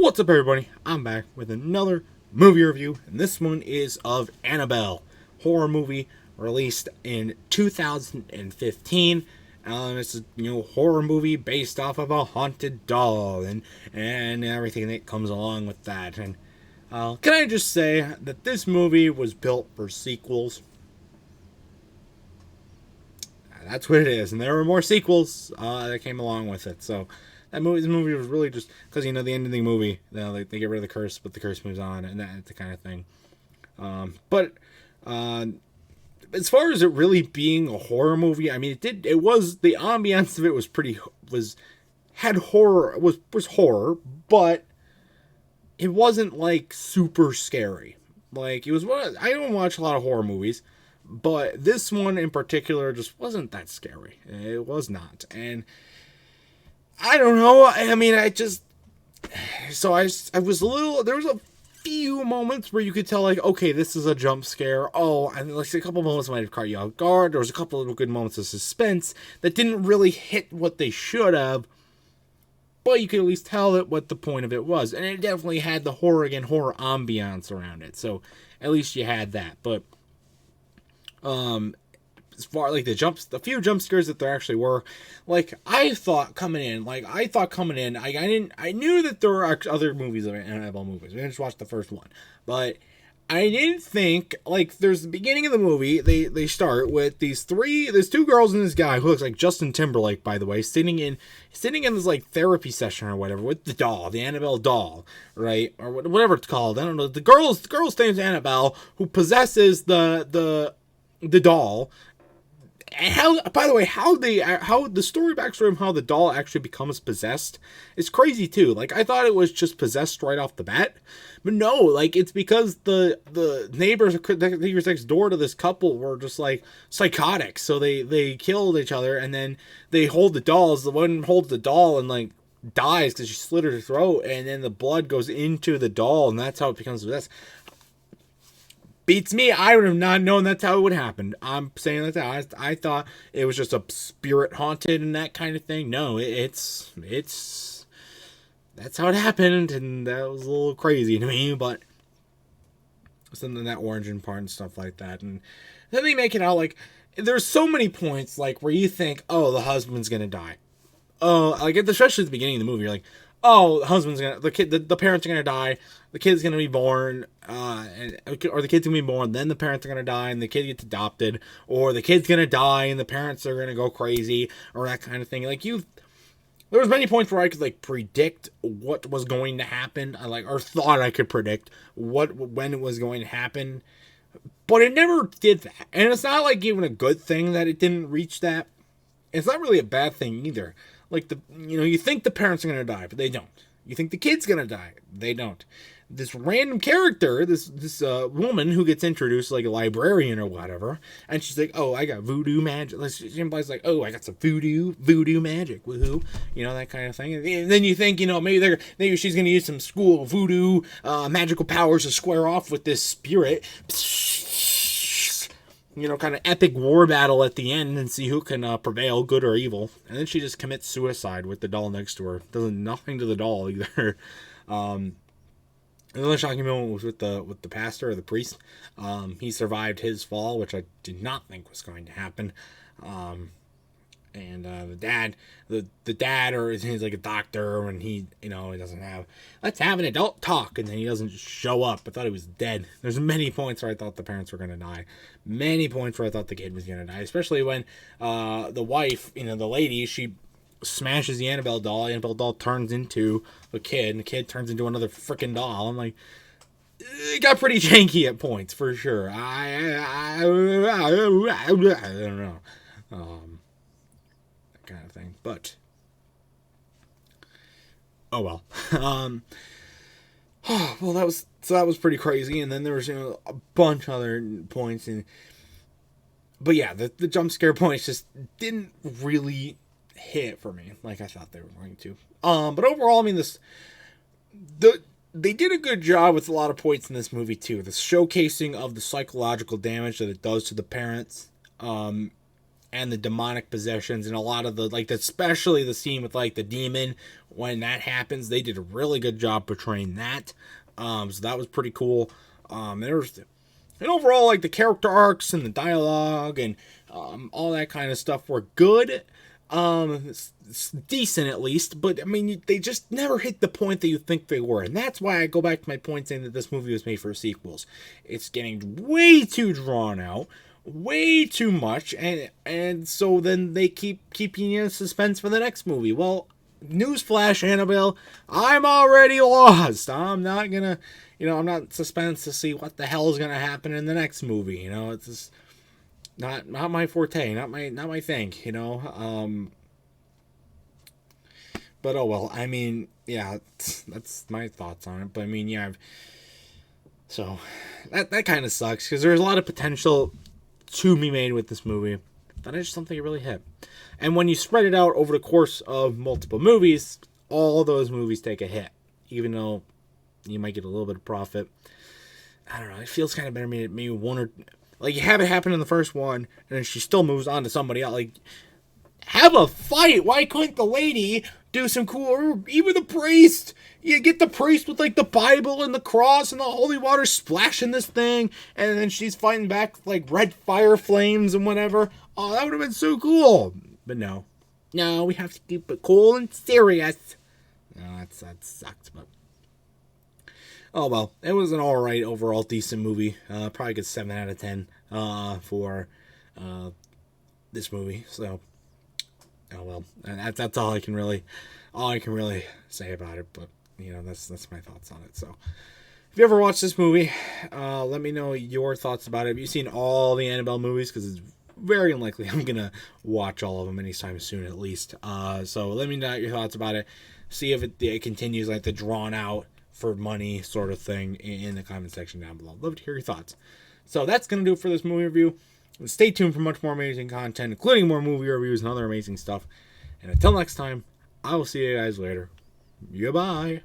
What's up, everybody? I'm back with another movie review, and this one is of Annabelle, horror movie released in 2015. It's a horror movie based off of a haunted doll and everything that comes along with that. And can I just say that this movie was built for sequels? That's what it is, and there were more sequels that came along with it. So this movie was really just because the end of the movie, they get rid of the curse, but the curse moves on, and that's the kind of thing. But as far as it really being a horror movie, I mean, it was the ambiance of it was horror, but it wasn't like super scary. Like I don't watch a lot of horror movies. But this one in particular just wasn't that scary. It was not. And I don't know. I mean, I was a little, there was a few moments where you could tell, like, okay, this is a jump scare. Oh, and like a couple moments might have caught you off guard. There was a couple of good moments of suspense that didn't really hit what they should have. But you could at least tell what the point of it was. And it definitely had the horror ambiance around it. So at least you had that. But as far like the few jump scares that there actually were, like I knew that there were other movies of Annabelle movies. We didn't just watch the first one, but I didn't think, like, there's the beginning of the movie. They start with there's two girls and this guy who looks like Justin Timberlake, by the way, sitting in this like therapy session or whatever with the doll, the Annabelle doll, right, or whatever it's called. I don't know. The girl's name's Annabelle, who possesses the doll. And how the story backstory of how the doll actually becomes possessed is crazy too. Like, I thought it was just possessed right off the bat, but no, like, it's because the neighbors next door to this couple were just like psychotic, so they killed each other, and then they hold the dolls. The one holds the doll and like dies because she slit her throat, and then the blood goes into the doll, and that's how it becomes possessed. Beats me. I would have not known that's how it would happen. I'm saying that I thought it was just a spirit haunted and that kind of thing. No, it's that's how it happened, and that was a little crazy to me, but something that origin part and stuff like that. And then they make it out like there's so many points like where you think, oh, the husband's gonna die. Oh, like especially at the beginning of the movie, you're like, oh, the parents are gonna die, the kid's gonna be born, or the kid's gonna be born, then the parents are gonna die, and the kid gets adopted, or the kid's gonna die, and the parents are gonna go crazy, or that kind of thing. Like, there was many points where I could like predict what was going to happen, or thought I could predict when it was going to happen, but it never did that. And it's not like even a good thing that it didn't reach that. It's not really a bad thing either. Like, you think the parents are going to die, but they don't. You think the kid's going to die. They don't. This random character, this woman who gets introduced, like a librarian or whatever, and she's like, oh, I got voodoo magic. She implies like, oh, I got some voodoo magic, woohoo, that kind of thing. And then you think, maybe she's going to use some school voodoo magical powers to square off with this spirit. Kind of epic war battle at the end and see who can prevail, good or evil. And then she just commits suicide with the doll next to her. Does nothing to the doll either. Another shocking moment was with the pastor or the priest. He survived his fall, which I did not think was going to happen. And the dad, or he's like a doctor, and he doesn't have, let's have an adult talk, and then he doesn't show up. I thought he was dead. There's many points where I thought the parents were going to die. Many points where I thought the kid was going to die, especially when the wife, the lady, she smashes the Annabelle doll turns into a kid, and the kid turns into another freaking doll. I'm like, it got pretty janky at points, for sure. I don't know. Kind of thing, but oh well. Well, that was pretty crazy, and then there was a bunch of other points, but yeah, the jump scare points just didn't really hit for me like I thought they were going to. But overall, I mean, they did a good job with a lot of points in this movie too. The showcasing of the psychological damage that it does to the parents. And the demonic possessions, and a lot of especially the scene with like the demon when that happens. They did a really good job portraying that. So that was pretty cool. And overall, like the character arcs and the dialogue and all that kind of stuff were good. It's decent at least, but I mean, they just never hit the point that you think they were, and that's why I go back to my point saying that this movie was made for sequels. It's getting way too drawn out, way too much, and so then they keep keeping you in suspense for the next movie. Well, newsflash, Annabelle, I'm already lost. I'm not gonna, I'm not suspense to see what the hell is gonna happen in the next movie. It's just not my forte, not my thing. But oh well. I mean, yeah, that's my thoughts on it. But I mean, yeah. So that kind of sucks because there's a lot of potential to be made with this movie, but I just don't think it really hit. And when you spread it out over the course of multiple movies, all those movies take a hit, even though you might get a little bit of profit. I don't know. It feels kind of better maybe one or like you have it happen in the first one, and then she still moves on to somebody else. Like, have a fight. Why couldn't the lady do some cool, or even the priest? You get the priest with like the Bible and the cross and the holy water splashing this thing, and then she's fighting back like red fire flames and whatever. Oh, that would have been so cool. But no, we have to keep it cool and serious. No, that sucks, but oh well. It was an alright overall decent movie. Probably get 7 out of 10 for this movie. So oh well. And that's all I can really say about it, but that's my thoughts on it. So if you ever watched this movie, let me know your thoughts about it. Have you seen all the Annabelle movies? Because it's very unlikely I'm gonna watch all of them anytime soon, at least. So let me know your thoughts about it. See if it continues like the drawn out for money sort of thing in the comment section down below. Love to hear your thoughts. So that's gonna do it for this movie review. Stay tuned for much more amazing content, including more movie reviews and other amazing stuff. And until next time, I will see you guys later. Goodbye.